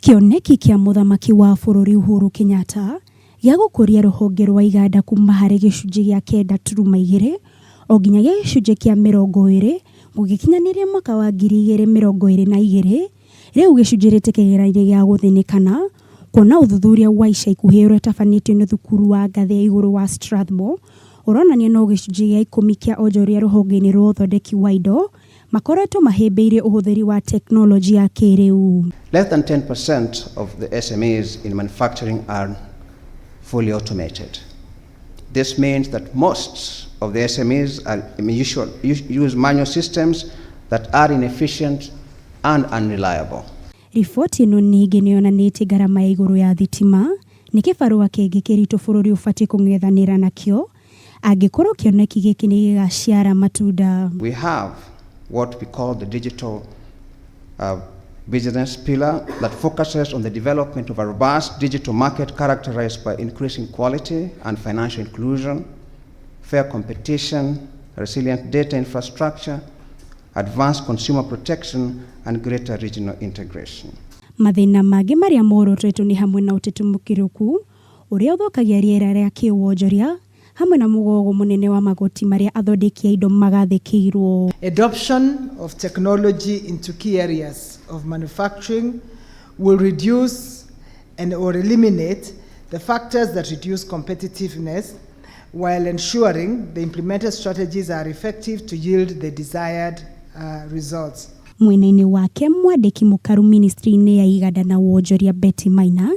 Kĩoneki kĩa mũthamaki wa bũrũri Uhuru Kenyatta gĩa gũkũria rũhonge rwa iganda kuma harĩ gĩcunjĩ gĩa 9.2 o nginyagia gĩcunjĩ kĩa 20 gũgĩkinyanĩria mwaka wa 2022 rĩu gĩcunjĩ rĩtekegeraire gĩa gũthĩnĩkana kuona ũthuthuria wa ica ikuhĩ ũrĩa ũtabanĩtio nĩ thukuru wa ngathĩ ya igũrũ wa Strathmore ũronania no gĩcunjĩ gĩa 10 kĩa onjoria rũhonge-inĩ rwa ũthondeki wa indo makoretwo mahĩmbĩirie ũhũthĩri wa teknolojĩ ya kĩrĩu. Less than 10% of the SMEs in manufacturing are fully automated. This means that most of the SMEs use manual systems that are inefficient and unreliable. Riboti ĩno ningĩ nĩyonanĩtie ngarama ya igũrũ ya thitima nĩ kĩbarũa kĩngĩ kĩritũ bũrũri ũbatiĩ kũng'ethanĩra nakĩo angĩkorwo kĩoneki gĩkĩ nĩ gĩgaciara matunda. We have what we call the digital business pillar that focuses on the development of a robust digital market characterized by increasing quality and financial inclusion, fair competition, resilient data infrastructure, advanced consumer protection, and greater regional integration. Mathĩna mangĩ marĩa morotĩtwo nĩ hamwe na ũtetu mũkĩrũku ũrĩa ũthũkagia rĩera rĩa kĩwonjoria hamwe na mũgogo mũnene wa magoti marĩa athondeki a indo magathĩkĩirwo. Adoption of technology into key areas of manufacturing will reduce or eliminate the factors that reduce competitiveness while ensuring the implemented strategies are effective to yield the desired results. Mwena-inĩ wake mwandĩki mũkaru ministry-inĩ ya iganda na wonjoria Betty Maina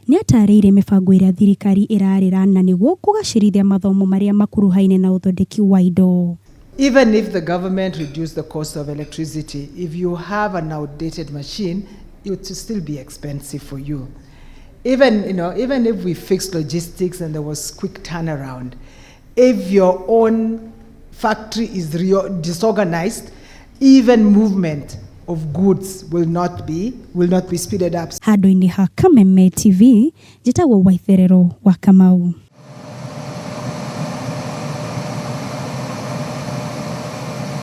nĩ atarĩirie mĩbango ĩrĩa thirikari ĩrarĩra na nĩguo kũgacĩrithia mathomo marĩa makuruhaine na ũthondeki wa indo. Even if the government reduced the cost of electricity, if you have an outdated machine, it would still be expensive for you. Even if we fixed logistics and there was quick turnaround, if your own factory is disorganized, even movement of goods will not be speeded up. Handũ-inĩ ha Kameme TV, njĩtagwo Waitherero wa Kamau.